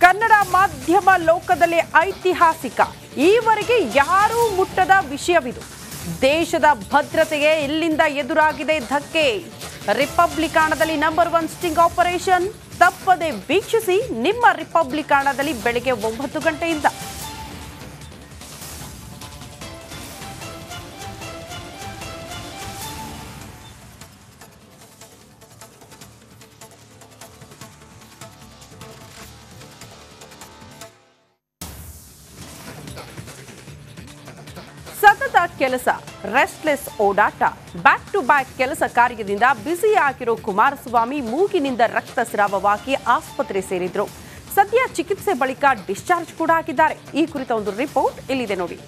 ಕನ್ನಡ ಮಾಧ್ಯಮ ಲೋಕದಲ್ಲಿ ಐತಿಹಾಸಿಕ ಈವರೆಗೆ ಯಾರೂ ಮುಟ್ಟದ ವಿಷಯವಿದು. ದೇಶದ ಭದ್ರತೆಗೆ ಇಲ್ಲಿಂದ ಎದುರಾಗಿದೆ ಧಕ್ಕೆ. ರಿಪಬ್ಲಿಕಾಣದಲ್ಲಿ ನಂಬರ್ 1 ಸ್ಟಿಂಗ್ ಆಪರೇಷನ್ ತಪ್ಪದೆ ವೀಕ್ಷಿಸಿ ನಿಮ್ಮ ರಿಪಬ್ಲಿಕಾಣದಲ್ಲಿ ಬೆಳಗ್ಗೆ 9 ಗಂಟೆಯಿಂದ. ಸತತ ಕೆಲಸ, ರೆಸ್ಟ್ಲೆಸ್ ಓಡಾಟ, ಬ್ಯಾಕ್ ಟು ಬ್ಯಾಕ್ ಕೆಲಸ ಕಾರ್ಯದಿಂದ ಬ್ಯುಸಿ ಆಗಿರೋ ಕುಮಾರಸ್ವಾಮಿ ಮೂಗಿನಿಂದ ರಕ್ತಸ್ರಾವವಾಗಿ ಆಸ್ಪತ್ರೆ ಸೇರಿದ್ರು. ಸದ್ಯ ಚಿಕಿತ್ಸೆ ಬಳಿಕ ಡಿಸ್ಚಾರ್ಜ್ ಕೂಡ ಆಗಿದ್ದಾರೆ. ಈ ಕುರಿತ ಒಂದು ರಿಪೋರ್ಟ್ ಇಲ್ಲಿದೆ ನೋಡಿ.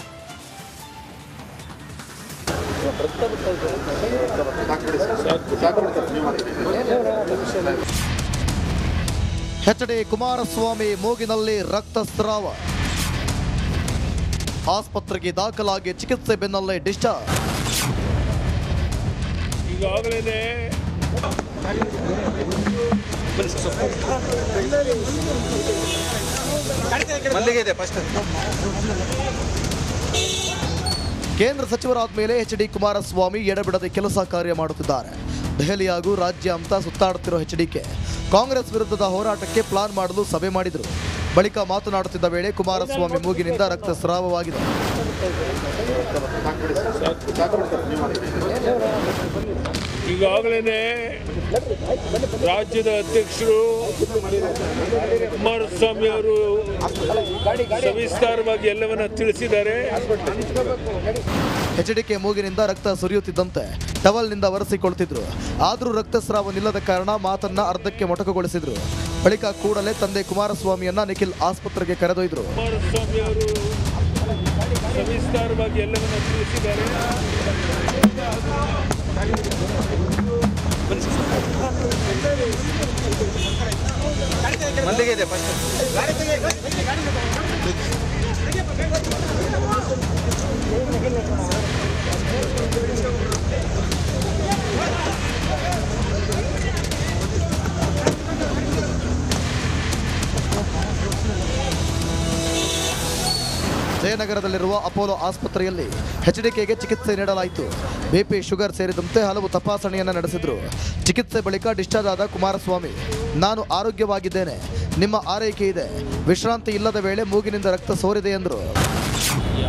ಎಚ್.ಡಿ. ಕುಮಾರಸ್ವಾಮಿ ಮೂಗಿನಲ್ಲಿ ರಕ್ತಸ್ರಾವ, ಆಸ್ಪತ್ರೆಗೆ ದಾಖಲಾಗಿ ಚಿಕಿತ್ಸೆ ಬೆನ್ನಲ್ಲೇ ಡಿಸ್ಚಾರ್ಜ್. ಈಗಾಗಲೇ ಕೇಂದ್ರ ಸಚಿವರಾದ ಮೇಲೆ ಎಚ್.ಡಿ. ಕುಮಾರಸ್ವಾಮಿ ಎಡಬಿಡದೆ ಕೆಲಸ ಕಾರ್ಯ ಮಾಡುತ್ತಿದ್ದಾರೆ. ದೆಹಲಿ ಹಾಗೂ ರಾಜ್ಯ ಅಂತ ಸುತ್ತಾಡುತ್ತಿರೋ ಎಚ್.ಡಿಕೆ ಕಾಂಗ್ರೆಸ್ ವಿರುದ್ಧದ ಹೋರಾಟಕ್ಕೆ ಪ್ಲಾನ್ ಮಾಡಲು ಸಭೆ ಮಾಡಿದರು. ಬಳಿಕ ಮಾತನಾಡುತ್ತಿದ್ದ ವೇಳೆ ಕುಮಾರಸ್ವಾಮಿ ಮೂಗಿನಿಂದ ರಕ್ತಸ್ರಾವವಾಗಿದೆ. ಈಗಾಗಲೇ ರಾಜ್ಯದ ಅಧ್ಯಕ್ಷರು ಕುಮಾರಸ್ವಾಮಿ ಅವರು ಸವಿಸ್ತಾರವಾಗಿ ಎಲ್ಲವನ್ನ ತಿಳಿಸಿದ್ದಾರೆ. ಎಚ್.ಡಿಕೆ ಮೂಗಿನಿಂದ ರಕ್ತ ಸುರಿಯುತ್ತಿದ್ದಂತೆ ಟವಲ್ನಿಂದ ಒರೆಸಿಕೊಳ್ತಿದ್ರು. ಆದರೂ ರಕ್ತಸ್ರಾವ ನಿಲ್ಲದ ಕಾರಣ ಮಾತನ್ನ ಅರ್ಧಕ್ಕೆ ಮೊಟಕುಗೊಳಿಸಿದ್ರು. ಬಳಿಕ ಕೂಡಲೇ ತಂದೆ ಕುಮಾರಸ್ವಾಮಿಯನ್ನ ನಿಖಿಲ್ ಆಸ್ಪತ್ರೆಗೆ ಕರೆದೊಯ್ದರು. ಕುಮಾರಸ್ವಾಮಿ ಅವರು ಸವಿಸ್ತಾರವಾಗಿ ಎಲ್ಲವನ್ನ ತಿಳಿಸಿದ್ದಾರೆ. ಜಯನಗರದಲ್ಲಿರುವ ಅಪೋಲೋ ಆಸ್ಪತ್ರೆಯಲ್ಲಿ ಎಚ್.ಡಿಕೆಗೆ ಚಿಕಿತ್ಸೆ ನೀಡಲಾಯಿತು. ಬಿಪಿ, ಶುಗರ್ ಸೇರಿದಂತೆ ಹಲವು ತಪಾಸಣೆಯನ್ನು ನಡೆಸಿದ್ರು. ಚಿಕಿತ್ಸೆ ಬಳಿಕ ಡಿಸ್ಚಾರ್ಜ್ ಆದ ಕುಮಾರಸ್ವಾಮಿ, ನಾನು ಆರೋಗ್ಯವಾಗಿದ್ದೇನೆ, ನಿಮ್ಮ ಆರೈಕೆ ಇದೆ, ವಿಶ್ರಾಂತಿ ಇಲ್ಲದ ವೇಳೆ ಮೂಗಿನಿಂದ ರಕ್ತ ಸೋರಿದೆ ಎಂದರು.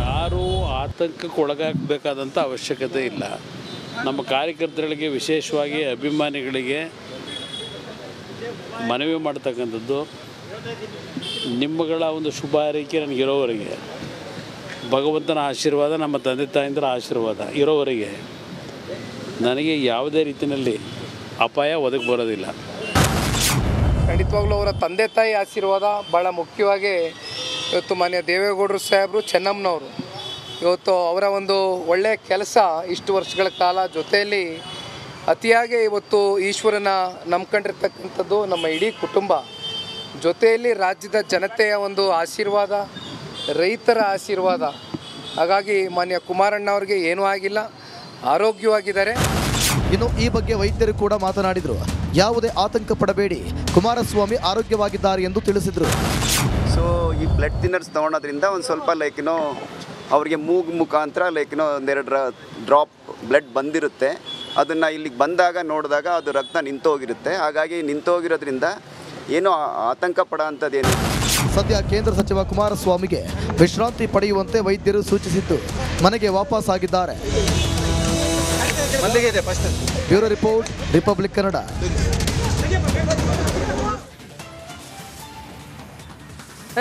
ಯಾರೂ ಆತಂಕಕ್ಕೆ ಒಳಗಾಗಬೇಕಾದಂಥ ಅವಶ್ಯಕತೆ ಇಲ್ಲ. ನಮ್ಮ ಕಾರ್ಯಕರ್ತರಿಗೆ, ವಿಶೇಷವಾಗಿ ಅಭಿಮಾನಿಗಳಿಗೆ ಮನವಿ ಮಾಡ್ತಕ್ಕಂಥದ್ದು, ನಿಮ್ಮಗಳ ಒಂದು ಶುಭ ಹಾರೈಕೆ ನನಗಿರೋವರೆಗೆ, ಭಗವಂತನ ಆಶೀರ್ವಾದ, ನಮ್ಮ ತಂದೆ ತಾಯಿಂದರ ಆಶೀರ್ವಾದ ಇರೋವರೆಗೆ ನನಗೆ ಯಾವುದೇ ರೀತಿಯಲ್ಲಿ ಅಪಾಯ ಒದಗಿ ಬರೋದಿಲ್ಲ. ಖಂಡಿತವಾಗ್ಲೂ ಅವರ ತಂದೆ ತಾಯಿ ಆಶೀರ್ವಾದ ಭಾಳ ಮುಖ್ಯವಾಗಿ ಇವತ್ತು ಮಾನ್ಯ ದೇವೇಗೌಡರು ಸಾಹೇಬರು, ಚೆನ್ನಮ್ಮನವರು ಇವತ್ತು ಅವರ ಒಂದು ಒಳ್ಳೆಯ ಕೆಲಸ ಇಷ್ಟು ವರ್ಷಗಳ ಕಾಲ ಜೊತೆಯಲ್ಲಿ ಅತಿಯಾಗಿ ಇವತ್ತು ಈಶ್ವರನ ನಂಬ್ಕೊಂಡಿರ್ತಕ್ಕಂಥದ್ದು ನಮ್ಮ ಇಡೀ ಕುಟುಂಬ, ಜೊತೆಯಲ್ಲಿ ರಾಜ್ಯದ ಜನತೆಯ ಒಂದು ಆಶೀರ್ವಾದ, ರೈತರ ಆಶೀರ್ವಾದ. ಹಾಗಾಗಿ ಮಾನ್ಯ ಕುಮಾರಣ್ಣ ಅವರಿಗೆ ಏನೂ ಆಗಿಲ್ಲ, ಆರೋಗ್ಯವಾಗಿದ್ದಾರೆ. ಇನ್ನು ಈ ಬಗ್ಗೆ ವೈದ್ಯರು ಕೂಡ ಮಾತನಾಡಿದರು. ಯಾವುದೇ ಆತಂಕ ಪಡಬೇಡಿ, ಕುಮಾರಸ್ವಾಮಿ ಆರೋಗ್ಯವಾಗಿದ್ದಾರೆ ಎಂದು ತಿಳಿಸಿದರು. ಸೊ ಈ ಬ್ಲಡ್ ಥಿನ್ನರ್ಸ್ ತೊಗೊಳೋದ್ರಿಂದ ಒಂದು ಸ್ವಲ್ಪ ಅವರಿಗೆ ಮುಖಾಂತರ ಒಂದೆರಡು ಡ್ರಾಪ್ ಬ್ಲಡ್ ಬಂದಿರುತ್ತೆ. ಅದನ್ನು ಇಲ್ಲಿಗೆ ಬಂದಾಗ ನೋಡಿದಾಗ ಅದು ರಕ್ತ ನಿಂತೋಗಿರುತ್ತೆ. ಹಾಗಾಗಿ ನಿಂತೋಗಿರೋದ್ರಿಂದ ಏನೂ ಆತಂಕ ಪಡೋ ಅಂಥದ್ದೇನು. ಸದ್ಯ ಕೇಂದ್ರ ಸಚಿವ ಕುಮಾರಸ್ವಾಮಿಗೆ ವಿಶ್ರಾಂತಿ ಪಡೆಯುವಂತೆ ವೈದ್ಯರು ಸೂಚಿಸಿದ್ದು ಮನೆಗೆ ವಾಪಸ್ ಆಗಿದ್ದಾರೆ. Bureau report, republic Kannada.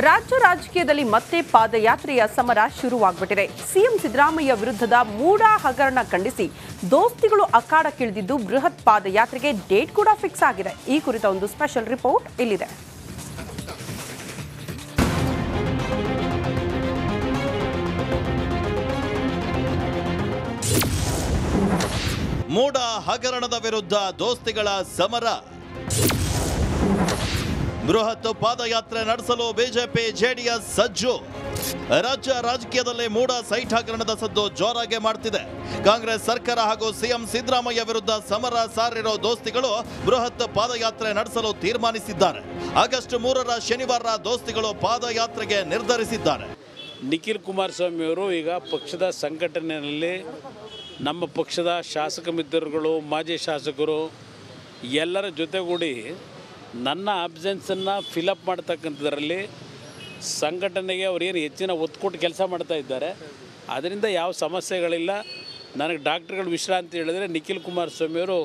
ರಾಜ್ಯ ರಾಜಕೀಯದಲ್ಲಿ ಮತ್ತೆ ಪಾದಯಾತ್ರೆಯ ಸಮರ ಶುರುವಾಗ್ಬಿಟ್ಟಿದೆ. ಸಿಎಂ ಸಿದ್ದರಾಮಯ್ಯ ವಿರುದ್ಧದ ಮೂಡಾ ಹಗರಣ ಖಂಡಿಸಿ ದೋಸ್ತಿಗಳು ಅಖಾಡಕ್ಕಿಳಿದಿದ್ದು ಬೃಹತ್ ಪಾದಯಾತ್ರೆಗೆ ಡೇಟ್ ಕೂಡ ಫಿಕ್ಸ್ ಆಗಿದೆ. ಈ ಕುರಿತ ಒಂದು ಸ್ಪೆಷಲ್ ರಿಪೋರ್ಟ್ ಇಲ್ಲಿದೆ. ಮೂಡಾ ಹಗರಣದ ವಿರುದ್ಧ ದೋಸ್ತಿಗಳ ಸಮರ. ಬೃಹತ್ ಪಾದಯಾತ್ರೆ ನಡೆಸಲು ಬಿಜೆಪಿ ಜೆಡಿಎಸ್ ಸಜ್ಜು. ರಾಜ್ಯ ರಾಜಕೀಯದಲ್ಲಿ ಮೂಡಾ ಸೈಟ್ ಹಗರಣದ ಸದ್ದು ಜೋರಾಗಿ ಮಾಡ್ತಿದೆ. ಕಾಂಗ್ರೆಸ್ ಸರ್ಕಾರ ಹಾಗೂ ಸಿಎಂ ಸಿದ್ದರಾಮಯ್ಯ ವಿರುದ್ಧ ಸಮರ ಸಾರಿರೋ ದೋಸ್ತಿಗಳು ಬೃಹತ್ ಪಾದಯಾತ್ರೆ ನಡೆಸಲು ತೀರ್ಮಾನಿಸಿದ್ದಾರೆ. ಆಗಸ್ಟ್ 3ರ ಶನಿವಾರ ದೋಸ್ತಿಗಳು ಪಾದಯಾತ್ರೆಗೆ ನಿರ್ಧರಿಸಿದ್ದಾರೆ. ನಿಖಿಲ್ ಕುಮಾರಸ್ವಾಮಿ ಅವರು ಈಗ ಪಕ್ಷದ ಸಂಘಟನೆಯಲ್ಲಿ ನಮ್ಮ ಪಕ್ಷದ ಶಾಸಕ ಮಿತ್ರರುಗಳು, ಮಾಜಿ ಶಾಸಕರು ಎಲ್ಲರ ಜೊತೆಗೂಡಿ ನನ್ನ ಅಬ್ಸೆನ್ಸನ್ನು ಫಿಲಪ್ ಮಾಡ್ತಕ್ಕಂಥದ್ರಲ್ಲಿ ಸಂಘಟನೆಗೆ ಅವರೇನು ಹೆಚ್ಚಿನ ಒತ್ತು ಕೊಟ್ಟು ಕೆಲಸ ಮಾಡ್ತಾ ಇದ್ದಾರೆ. ಅದರಿಂದ ಯಾವ ಸಮಸ್ಯೆಗಳಿಲ್ಲ. ನನಗೆ ಡಾಕ್ಟರ್ಗಳು ವಿಶ್ರಾಂತಿ ಹೇಳಿದರೆ ನಿಖಿಲ್ ಕುಮಾರಸ್ವಾಮಿಯವರು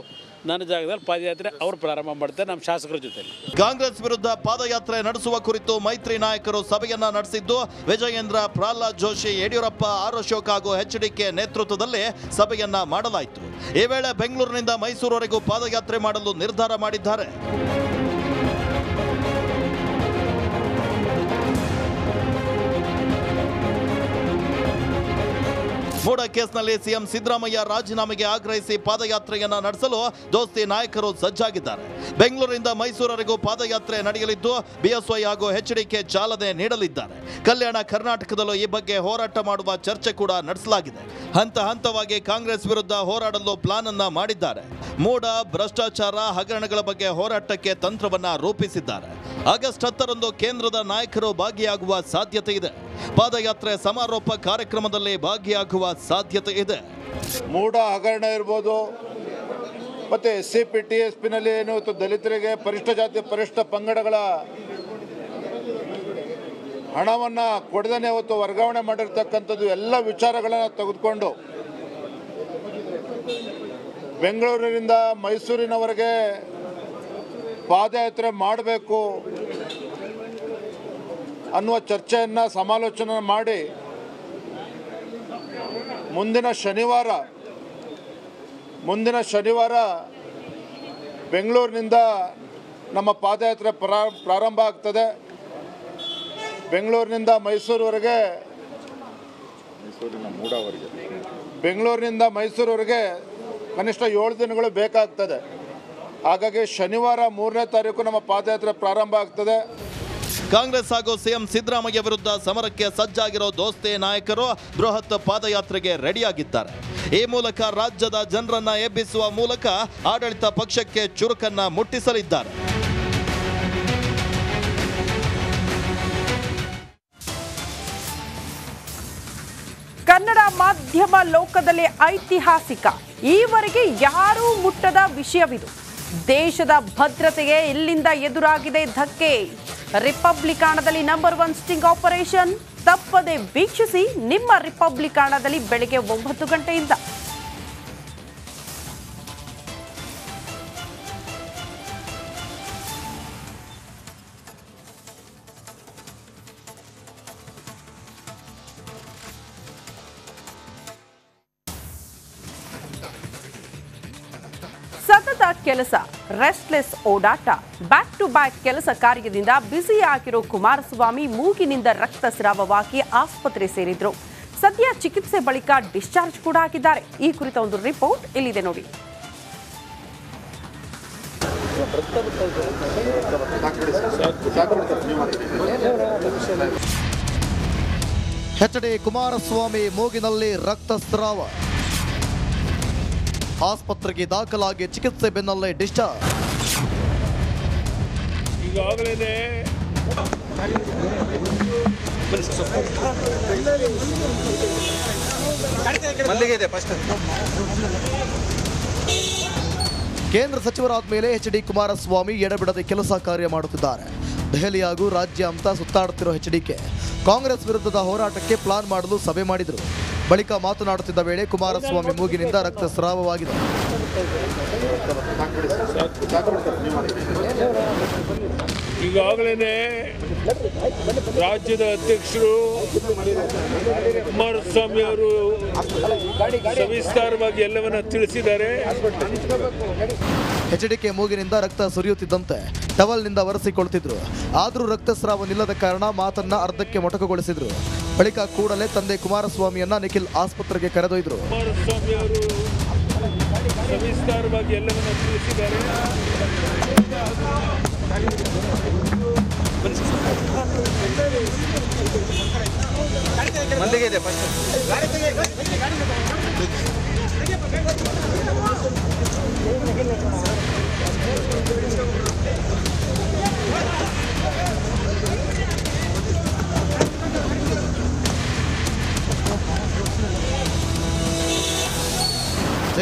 ನನ್ನ ಜಾಗದಲ್ಲಿ ಪಾದಯಾತ್ರೆ ಅವರು ಪ್ರಾರಂಭ ಮಾಡ್ತಾರೆ ನಮ್ಮ ಶಾಸಕರ ಜೊತೆಲಿ. ಕಾಂಗ್ರೆಸ್ ವಿರುದ್ಧ ಪಾದಯಾತ್ರೆ ನಡೆಸುವ ಕುರಿತು ಮೈತ್ರಿ ನಾಯಕರು ಸಭೆಯನ್ನ ನಡೆಸಿದ್ದು, ವಿಜಯೇಂದ್ರ, ಪ್ರಹ್ಲಾದ್ ಜೋಶಿ, ಯಡಿಯೂರಪ್ಪ, ಆರ್ ಅಶೋಕ್ ಹಾಗೂ ಎಚ್ಡಿಕೆ ನೇತೃತ್ವದಲ್ಲಿ ಸಭೆಯನ್ನ ಮಾಡಲಾಯಿತು. ಈ ವೇಳೆ ಬೆಂಗಳೂರಿನಿಂದ ಮೈಸೂರುವರೆಗೂ ಪಾದಯಾತ್ರೆ ಮಾಡಲು ನಿರ್ಧಾರ ಮಾಡಿದ್ದಾರೆ. ಮೂಡ ಕೇಸ್ನಲ್ಲಿ ಸಿಎಂ ಸಿದ್ದರಾಮಯ್ಯ ರಾಜೀನಾಮೆಗೆ ಆಗ್ರಹಿಸಿ ಪಾದಯಾತ್ರೆಯನ್ನ ನಡೆಸಲು ದೋಸ್ತಿ ನಾಯಕರು ಸಜ್ಜಾಗಿದ್ದಾರೆ. ಬೆಂಗಳೂರಿನಿಂದ ಮೈಸೂರವರೆಗೂ ಪಾದಯಾತ್ರೆ ನಡೆಯಲಿದ್ದು, ಬಿಎಸ್ವೈ ಹಾಗೂ ಎಚ್ಡಿಕೆ ಚಾಲನೆ ನೀಡಲಿದ್ದಾರೆ. ಕಲ್ಯಾಣ ಕರ್ನಾಟಕದಲ್ಲೂ ಈ ಬಗ್ಗೆ ಹೋರಾಟ ಮಾಡುವ ಚರ್ಚೆ ಕೂಡ ನಡೆಸಲಾಗಿದೆ. ಹಂತ ಹಂತವಾಗಿ ಕಾಂಗ್ರೆಸ್ ವಿರುದ್ಧ ಹೋರಾಡಲು ಪ್ಲಾನ್ ಅನ್ನ ಮಾಡಿದ್ದಾರೆ. ಮೂಡ ಭ್ರಷ್ಟಾಚಾರ ಹಗರಣಗಳ ಬಗ್ಗೆ ಹೋರಾಟಕ್ಕೆ ತಂತ್ರವನ್ನ ರೂಪಿಸಿದ್ದಾರೆ. ಆಗಸ್ಟ್ 10ರಂದು ಕೇಂದ್ರದ ನಾಯಕರು ಭಾಗಿಯಾಗುವ ಸಾಧ್ಯತೆ ಇದೆ. ಪಾದಯಾತ್ರೆ ಸಮಾರೋಪ ಕಾರ್ಯಕ್ರಮದಲ್ಲಿ ಭಾಗಿಯಾಗುವ ಸಾಧ್ಯತೆ ಇದೆ. ಮೂಡ ಹಗರಣ ಇರ್ಬೋದು, ಮತ್ತು SCP TSPನಲ್ಲಿ ಏನು ದಲಿತರಿಗೆ, ಪರಿಷ್ಠ ಜಾತಿ ಪರಿಷ್ಠ ಪಂಗಡಗಳ ಹಣವನ್ನು ಕೊಡದೇ ಇವತ್ತು ವರ್ಗಾವಣೆ ಮಾಡಿರ್ತಕ್ಕಂಥದ್ದು ಎಲ್ಲ ವಿಚಾರಗಳನ್ನು ತೆಗೆದುಕೊಂಡು ಬೆಂಗಳೂರಿನಿಂದ ಮೈಸೂರಿನವರೆಗೆ ಪಾದಯಾತ್ರೆ ಮಾಡಬೇಕು ಅನ್ನುವ ಚರ್ಚೆಯನ್ನು ಸಮಾಲೋಚನೆ ಮಾಡಿ ಮುಂದಿನ ಶನಿವಾರ ಬೆಂಗಳೂರಿನಿಂದ ನಮ್ಮ ಪಾದಯಾತ್ರೆ ಪ್ರಾರಂಭ ಆಗ್ತದೆ. ಬೆಂಗಳೂರಿನಿಂದ ಮೈಸೂರುವರೆಗೆ ಕನಿಷ್ಠ 7 ದಿನಗಳು ಬೇಕಾಗ್ತದೆ. ಹಾಗಾಗಿ ಶನಿವಾರ 3ನೇ ತಾರೀಕು ನಮ್ಮ ಪಾದಯಾತ್ರೆ ಪ್ರಾರಂಭ ಆಗ್ತದೆ. ಕಾಂಗ್ರೆಸ್ ಹಾಗೂ ಸಿಎಂ ಸಿದ್ದರಾಮಯ್ಯ ವಿರುದ್ಧ ಸಮರಕ್ಕೆ ಸಜ್ಜಾಗಿರೋ ದೋಸ್ತಿ ನಾಯಕರು ಬೃಹತ್ ಪಾದಯಾತ್ರೆಗೆ ರೆಡಿಯಾಗಿದ್ದಾರೆ. ಈ ಮೂಲಕ ರಾಜ್ಯದ ಜನರನ್ನ ಎಬ್ಬಿಸುವ ಮೂಲಕ ಆಡಳಿತ ಪಕ್ಷಕ್ಕೆ ಚುರುಕನ್ನ ಮುಟ್ಟಿಸಲಿದ್ದಾರೆ. ಕನ್ನಡ ಮಾಧ್ಯಮ ಲೋಕದಲ್ಲಿ ಐತಿಹಾಸಿಕ, ಈವರೆಗೆ ಯಾರೂ ಮುಟ್ಟದ ವಿಷಯವಿದು. ದೇಶದ ಭದ್ರತೆಗೆ ಇಲ್ಲಿಂದ ಎದುರಾಗಿದೆ ಧಕ್ಕೆ. ರಿಪಬ್ಲಿಕಾಣದಲ್ಲಿ ನಂಬರ್ 1 ಸ್ಟಿಂಗ್ ಆಪರೇಷನ್ ತಪ್ಪದೆ ವೀಕ್ಷಿಸಿ ನಿಮ್ಮ ರಿಪಬ್ಲಿಕಾಣದಲ್ಲಿ ಬೆಳಗ್ಗೆ 9 ಗಂಟೆಯಿಂದ. ಸತತ ಕೆಲಸ, ರೆಸ್ಟ್ಲೆಸ್ ಓಡಾಟ, ಬ್ಯಾಕ್ ಟು ಬ್ಯಾಕ್ ಕೆಲಸ ಕಾರ್ಯದಿಂದ ಬ್ಯುಸಿಯಾಗಿರೋ ಕುಮಾರಸ್ವಾಮಿ ಮೂಗಿನಿಂದ ರಕ್ತಸ್ರಾವವಾಗಿ ಆಸ್ಪತ್ರೆ ಸೇರಿದ್ರು. ಸದ್ಯ ಚಿಕಿತ್ಸೆ ಬಳಿಕ ಡಿಸ್ಚಾರ್ಜ್ ಕೂಡ ಆಗಿದ್ದಾರೆ. ಈ ಕುರಿತ ಒಂದು ರಿಪೋರ್ಟ್ ಇಲ್ಲಿದೆ ನೋಡಿ. ಎಚ್ಡಿ ಕುಮಾರಸ್ವಾಮಿ ಮೂಗಿನಲ್ಲಿ ರಕ್ತಸ್ರಾವ, ಆಸ್ಪತ್ರೆಗೆ ದಾಖಲಾಗಿ ಚಿಕಿತ್ಸೆ ಬೆನ್ನಲ್ಲೇ ಡಿಸ್ಚಾರ್ಜ್. ಈಗಾಗಲೇ ಕೇಂದ್ರ ಸಚಿವರಾದ ಮೇಲೆ ಎಚ್ಡಿ ಕುಮಾರಸ್ವಾಮಿ ಎಡಬಿಡದೆ ಕೆಲಸ ಕಾರ್ಯ ಮಾಡುತ್ತಿದ್ದಾರೆ. ದೆಹಲಿ ಹಾಗೂ ರಾಜ್ಯಾದ್ಯಂತ ಸುತ್ತಾಡುತ್ತಿರುವ ಎಚ್ಡಿಕೆ ಕಾಂಗ್ರೆಸ್ ವಿರುದ್ಧದ ಹೋರಾಟಕ್ಕೆ ಪ್ಲಾನ್ ಮಾಡಲು ಸಭೆ ಮಾಡಿದರು. ಬಳಿಕ ಮಾತನಾಡುತ್ತಿದ್ದ ವೇಳೆ ಕುಮಾರಸ್ವಾಮಿ ಮೂಗಿನಿಂದ ರಕ್ತಸ್ರಾವವಾಗಿದೆ. ಈಗಾಗಲೇ ರಾಜ್ಯದ ಅಧ್ಯಕ್ಷರು ಕುಮಾರಸ್ವಾಮಿ ಅವರು ಸವಿಸ್ತಾರವಾಗಿ ಎಲ್ಲವನ್ನ ತಿಳಿಸಿದ್ದಾರೆ. ಎಚ್ಡಿಕೆ ಮೂಗಿನಿಂದ ರಕ್ತ ಸುರಿಯುತ್ತಿದ್ದಂತೆ ಟವಲ್ನಿಂದ ಒರೆಸಿಕೊಳ್ತಿದ್ರು. ಆದರೂ ರಕ್ತಸ್ರಾವ ನಿಲ್ಲದ ಕಾರಣ ಮಾತನ್ನ ಅರ್ಧಕ್ಕೆ ಮೊಟಕುಗೊಳಿಸಿದ್ರು. ಬಳಿಕ ಕೂಡಲೇ ತಂದೆ ಕುಮಾರಸ್ವಾಮಿಯನ್ನ ನಿಖಿಲ್ ಆಸ್ಪತ್ರೆಗೆ ಕರೆದೊಯ್ದರು. ಕುಮಾರಸ್ವಾಮಿ ಅವರು ಸವಿಸ್ತಾರವಾಗಿ ಎಲ್ಲವನ್ನ ತಿಳಿಸಿದ್ದಾರೆ.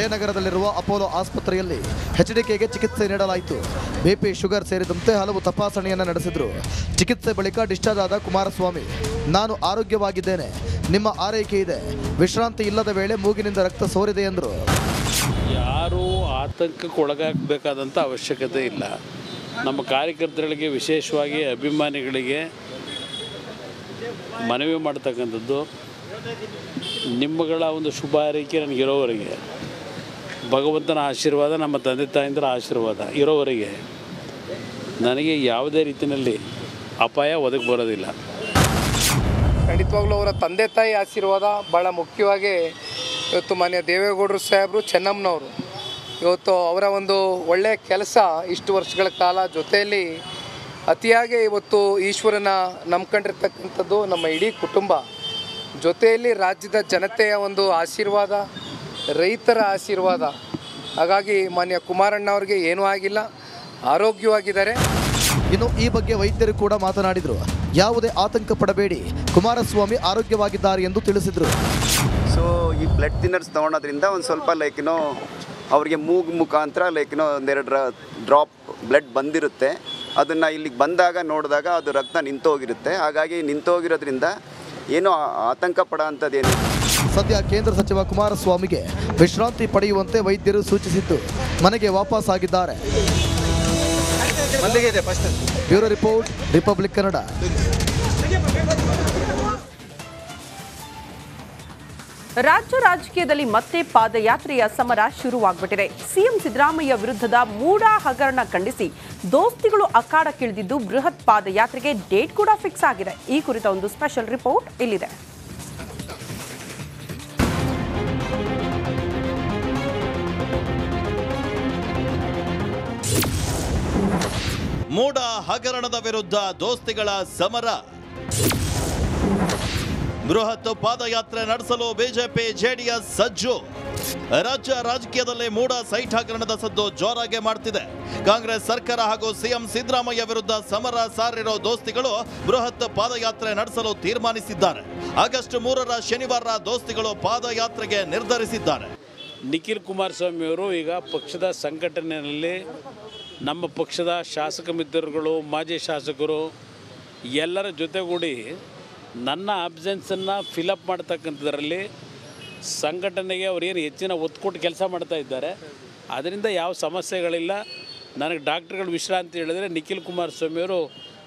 ಜಯನಗರದಲ್ಲಿರುವ ಅಪೋಲೋ ಆಸ್ಪತ್ರೆಯಲ್ಲಿ ಎಚ್ಡಿಕೆಗೆ ಚಿಕಿತ್ಸೆ ನೀಡಲಾಯಿತು. ಬಿಪಿ, ಶುಗರ್ ಸೇರಿದಂತೆ ಹಲವು ತಪಾಸಣೆಯನ್ನು ನಡೆಸಿದ್ರು. ಚಿಕಿತ್ಸೆ ಬಳಿಕ ಡಿಸ್ಚಾರ್ಜ್ ಆದ ಕುಮಾರಸ್ವಾಮಿ, ನಾನು ಆರೋಗ್ಯವಾಗಿದ್ದೇನೆ, ನಿಮ್ಮ ಆರೈಕೆ ಇದೆ, ವಿಶ್ರಾಂತಿ ಇಲ್ಲದ ವೇಳೆ ಮೂಗಿನಿಂದ ರಕ್ತ ಸೋರಿದೆ ಎಂದರು. ಯಾರೂ ಆತಂಕಕ್ಕೆ ಒಳಗಾಗಬೇಕಾದಂಥ ಅವಶ್ಯಕತೆ ಇಲ್ಲ. ನಮ್ಮ ಕಾರ್ಯಕರ್ತರಿಗೆ, ವಿಶೇಷವಾಗಿ ಅಭಿಮಾನಿಗಳಿಗೆ ಮನವಿ ಮಾಡ್ತಕ್ಕಂಥದ್ದು, ನಿಮ್ಮಗಳ ಒಂದು ಶುಭ ಹಾರೈಕೆ ನನಗಿರೋವರೆಗೆ, ಭಗವಂತನ ಆಶೀರ್ವಾದ, ನಮ್ಮ ತಂದೆ ತಾಯಿಂದರ ಆಶೀರ್ವಾದ ಇರೋವರೆಗೆ ನನಗೆ ಯಾವುದೇ ರೀತಿಯಲ್ಲಿ ಅಪಾಯ ಒದಗಿ ಬರೋದಿಲ್ಲ. ಖಂಡಿತವಾಗ್ಲೂ ಅವರ ತಂದೆ ತಾಯಿ ಆಶೀರ್ವಾದ ಭಾಳ ಮುಖ್ಯವಾಗಿ ಇವತ್ತು ಮಾನ್ಯ ದೇವೇಗೌಡರು ಸಾಹೇಬರು, ಚೆನ್ನಮ್ಮನವರು ಇವತ್ತು ಅವರ ಒಂದು ಒಳ್ಳೆಯ ಕೆಲಸ ಇಷ್ಟು ವರ್ಷಗಳ ಕಾಲ ಜೊತೆಯಲ್ಲಿ ಅತಿಯಾಗಿ ಇವತ್ತು ಈಶ್ವರನ ನಂಬ್ಕೊಂಡಿರ್ತಕ್ಕಂಥದ್ದು ನಮ್ಮ ಇಡೀ ಕುಟುಂಬ, ಜೊತೆಯಲ್ಲಿ ರಾಜ್ಯದ ಜನತೆಯ ಒಂದು ಆಶೀರ್ವಾದ, ರೈತರ ಆಶೀರ್ವಾದ. ಹಾಗಾಗಿ ಮಾನ್ಯ ಕುಮಾರಣ್ಣ ಅವರಿಗೆ ಏನೂ ಆಗಿಲ್ಲ, ಆರೋಗ್ಯವಾಗಿದ್ದಾರೆ. ಇನ್ನು ಈ ಬಗ್ಗೆ ವೈದ್ಯರು ಕೂಡ ಮಾತನಾಡಿದರು. ಯಾವುದೇ ಆತಂಕ ಪಡಬೇಡಿ, ಕುಮಾರಸ್ವಾಮಿ ಆರೋಗ್ಯವಾಗಿದ್ದಾರೆ ಎಂದು ತಿಳಿಸಿದರು. ಸೊ ಈ ಬ್ಲಡ್ ಥಿನ್ನರ್ಸ್ ತೊಗೊಳೋದ್ರಿಂದ ಒಂದು ಸ್ವಲ್ಪ ಅವರಿಗೆ ಮುಖಾಂತರ ಒಂದೆರಡು ಡ್ರಾಪ್ ಬ್ಲಡ್ ಬಂದಿರುತ್ತೆ. ಅದನ್ನು ಇಲ್ಲಿಗೆ ಬಂದಾಗ ನೋಡಿದಾಗ ಅದು ರಕ್ತ ನಿಂತೋಗಿರುತ್ತೆ. ಹಾಗಾಗಿ ನಿಂತೋಗಿರೋದ್ರಿಂದ ಏನೂ ಆತಂಕ ಪಡೋ ಅಂಥದ್ದೇನು. ಸದ್ಯ ಕೇಂದ್ರ ಸಚಿವ ಕುಮಾರಸ್ವಾಮಿಗೆ ವಿಶ್ರಾಂತಿ ಪಡೆಯುವಂತೆ ವೈದ್ಯರು ಸೂಚಿಸಿದ್ದು ಮನೆಗೆ ವಾಪಸ್ ಆಗಿದ್ದಾರೆ. Bureau report, republic Kannada. ರಾಜ್ಯ ರಾಜಕೀಯದಲ್ಲಿ ಮತ್ತೆ ಪಾದಯಾತ್ರೆಯ ಸಮರ ಶುರುವಾಗ್ಬಿಟ್ಟಿದೆ. ಸಿಎಂ ಸಿದ್ದರಾಮಯ್ಯ ವಿರುದ್ಧದ ಮೂಡಾ ಹಗರಣ ಖಂಡಿಸಿ ದೋಸ್ತಿಗಳು ಅಖಾಡಕ್ಕಿಳಿದಿದ್ದು ಬೃಹತ್ ಪಾದಯಾತ್ರೆಗೆ ಡೇಟ್ ಕೂಡ ಫಿಕ್ಸ್ ಆಗಿದೆ. ಈ ಕುರಿತ ಒಂದು ಸ್ಪೆಷಲ್ ರಿಪೋರ್ಟ್ ಇಲ್ಲಿದೆ. ಮೂಡಾ ಹಗರಣದ ವಿರುದ್ಧ ದೋಸ್ತಿಗಳ ಸಮರ. ಬೃಹತ್ ಪಾದಯಾತ್ರೆ ನಡೆಸಲು ಬಿಜೆಪಿ ಜೆಡಿಎಸ್ ಸಜ್ಜು. ರಾಜ್ಯ ರಾಜಕೀಯದಲ್ಲಿ ಮೂಡಾ ಸೈಟ್ ಹಗರಣದ ಸದ್ದು ಜೋರಾಗಿ ಮಾಡ್ತಿದೆ. ಕಾಂಗ್ರೆಸ್ ಸರ್ಕಾರ ಹಾಗೂ ಸಿಎಂ ಸಿದ್ದರಾಮಯ್ಯ ವಿರುದ್ಧ ಸಮರ ಸಾರಿರೋ ದೋಸ್ತಿಗಳು ಬೃಹತ್ ಪಾದಯಾತ್ರೆ ನಡೆಸಲು ತೀರ್ಮಾನಿಸಿದ್ದಾರೆ. ಆಗಸ್ಟ್ 3ರ ಶನಿವಾರ ದೋಸ್ತಿಗಳು ಪಾದಯಾತ್ರೆಗೆ ನಿರ್ಧರಿಸಿದ್ದಾರೆ. ನಿಖಿಲ್ ಕುಮಾರಸ್ವಾಮಿ ಅವರು ಈಗ ಪಕ್ಷದ ಸಂಘಟನೆಯಲ್ಲಿ ನಮ್ಮ ಪಕ್ಷದ ಶಾಸಕ ಮಿತ್ರರುಗಳು, ಮಾಜಿ ಶಾಸಕರು ಎಲ್ಲರ ಜೊತೆಗೂಡಿ ನನ್ನ ಅಬ್ಸೆನ್ಸನ್ನು ಫಿಲಪ್ ಮಾಡ್ತಕ್ಕಂಥದ್ರಲ್ಲಿ ಸಂಘಟನೆಗೆ ಅವರೇನು ಹೆಚ್ಚಿನ ಒತ್ತು ಕೊಟ್ಟು ಕೆಲಸ ಮಾಡ್ತಾ ಇದ್ದಾರೆ. ಅದರಿಂದ ಯಾವ ಸಮಸ್ಯೆಗಳಿಲ್ಲ. ನನಗೆ ಡಾಕ್ಟರ್ಗಳು ವಿಶ್ರಾಂತಿ ಹೇಳಿದ್ರೆ ನಿಖಿಲ್ ಕುಮಾರಸ್ವಾಮಿ ಅವರು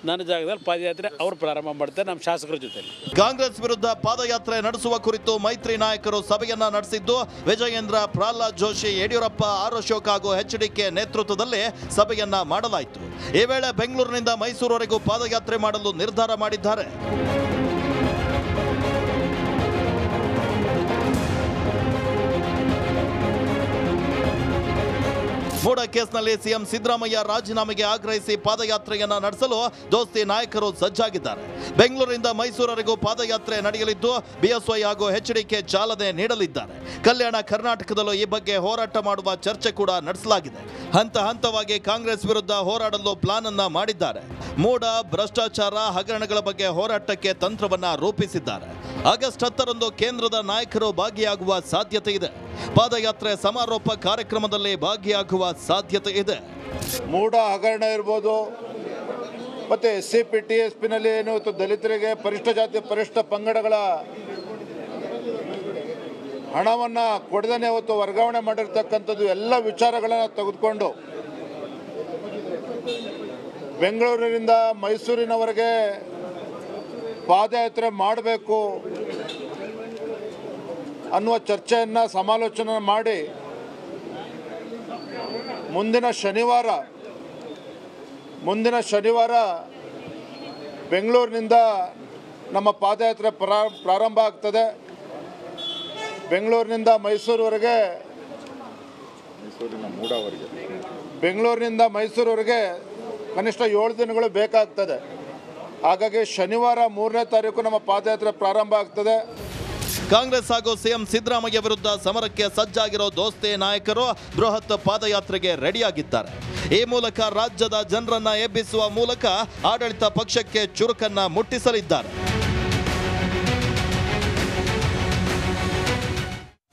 ನನ್ನ ಜಾಗದಲ್ಲಿ ಪಾದಯಾತ್ರೆ ಅವರು ಪ್ರಾರಂಭ ಮಾಡ್ತಾರೆ, ನಮ್ಮ ಶಾಸಕರ ಜೊತೆಲಿ. ಕಾಂಗ್ರೆಸ್ ವಿರುದ್ಧ ಪಾದಯಾತ್ರೆ ನಡೆಸುವ ಕುರಿತು ಮೈತ್ರಿ ನಾಯಕರು ಸಭೆಯನ್ನ ನಡೆಸಿದ್ದು, ವಿಜಯೇಂದ್ರ, ಪ್ರಹ್ಲಾದ್ ಜೋಶಿ, ಯಡಿಯೂರಪ್ಪ, ಆರ್ ಅಶೋಕ್ ಹಾಗೂ ಎಚ್ಡಿಕೆ ನೇತೃತ್ವದಲ್ಲಿ ಸಭೆಯನ್ನ ಮಾಡಲಾಯಿತು. ಈ ವೇಳೆ ಬೆಂಗಳೂರಿನಿಂದ ಮೈಸೂರುವರೆಗೂ ಪಾದಯಾತ್ರೆ ಮಾಡಲು ನಿರ್ಧಾರ ಮಾಡಿದ್ದಾರೆ. ಮೂಡಾ ಕೇಸ್ನಲ್ಲಿ ಸಿಎಂ ಸಿದ್ದರಾಮಯ್ಯ ರಾಜೀನಾಮೆಗೆ ಆಗ್ರಹಿಸಿ ಪಾದಯಾತ್ರೆಯನ್ನ ನಡೆಸಲು ದೋಸ್ತಿ ನಾಯಕರು ಸಜ್ಜಾಗಿದ್ದಾರೆ. ಬೆಂಗಳೂರಿನಿಂದ ಮೈಸೂರುವರೆಗೂ ಪಾದಯಾತ್ರೆ ನಡೆಯಲಿದ್ದು, ಬಿಎಸ್ವೈ ಹಾಗೂ ಎಚ್ಡಿಕೆ ಚಾಲನೆ ನೀಡಲಿದ್ದಾರೆ. ಕಲ್ಯಾಣ ಕರ್ನಾಟಕದಲ್ಲೂ ಈ ಬಗ್ಗೆ ಹೋರಾಟ ಮಾಡುವ ಚರ್ಚೆ ಕೂಡ ನಡೆಸಲಾಗಿದೆ. ಹಂತ ಹಂತವಾಗಿ ಕಾಂಗ್ರೆಸ್ ವಿರುದ್ಧ ಹೋರಾಡಲು ಪ್ಲಾನ್ ಅನ್ನ ಮಾಡಿದ್ದಾರೆ. ಮೂಡಾ ಭ್ರಷ್ಟಾಚಾರ ಹಗರಣಗಳ ಬಗ್ಗೆ ಹೋರಾಟಕ್ಕೆ ತಂತ್ರವನ್ನ ರೂಪಿಸಿದ್ದಾರೆ. ಆಗಸ್ಟ್ 10ರಂದು ಕೇಂದ್ರದ ನಾಯಕರು ಭಾಗಿಯಾಗುವ ಸಾಧ್ಯತೆ ಇದೆ. ಪಾದಯಾತ್ರೆ ಸಮಾರೋಪ ಕಾರ್ಯಕ್ರಮದಲ್ಲಿ ಭಾಗಿಯಾಗುವ ಸಾಧ್ಯತೆ ಇದೆ. ಮೂಡಾ ಹಗರಣ ಇರ್ಬೋದು, ಮತ್ತು SCP TSPನಲ್ಲಿ ಏನು ದಲಿತರಿಗೆ, ಪರಿಷ್ಠ ಜಾತಿ ಪರಿಷ್ಠ ಪಂಗಡಗಳ ಹಣವನ್ನು ಕೊಡದೇ ಇವತ್ತು ವರ್ಗಾವಣೆ ಮಾಡಿರ್ತಕ್ಕಂಥದ್ದು ಎಲ್ಲ ವಿಚಾರಗಳನ್ನು ತೆಗೆದುಕೊಂಡು ಬೆಂಗಳೂರಿನಿಂದ ಮೈಸೂರಿನವರೆಗೆ ಪಾದಯಾತ್ರೆ ಮಾಡಬೇಕು ಅನ್ನುವ ಚರ್ಚೆಯನ್ನು, ಸಮಾಲೋಚನೆ ಮಾಡಿ ಮುಂದಿನ ಶನಿವಾರ ಬೆಂಗಳೂರಿನಿಂದ ನಮ್ಮ ಪಾದಯಾತ್ರೆ ಪ್ರಾರಂಭ ಆಗ್ತದೆ. ಬೆಂಗಳೂರಿನಿಂದ ಮೈಸೂರುವರೆಗೆ ಕನಿಷ್ಠ 7 ದಿನಗಳು ಬೇಕಾಗ್ತದೆ. ಹಾಗಾಗಿ ಶನಿವಾರ 3ನೇ ತಾರೀಕು ನಮ್ಮ ಪಾದಯಾತ್ರೆ ಪ್ರಾರಂಭ ಆಗ್ತದೆ. ಕಾಂಗ್ರೆಸ್ ಹಾಗೂ ಸಿಎಂ ಸಿದ್ದರಾಮಯ್ಯ ವಿರುದ್ಧ ಸಮರಕ್ಕೆ ಸಜ್ಜಾಗಿರೋ ದೋಸ್ತಿ ನಾಯಕರು ಬೃಹತ್ ಪಾದಯಾತ್ರೆಗೆ ರೆಡಿಯಾಗಿದ್ದಾರೆ. ಈ ಮೂಲಕ ರಾಜ್ಯದ ಜನರನ್ನ ಎಬ್ಬಿಸುವ ಮೂಲಕ ಆಡಳಿತ ಪಕ್ಷಕ್ಕೆ ಚುರುಕನ್ನ ಮುಟ್ಟಿಸಲಿದ್ದಾರೆ.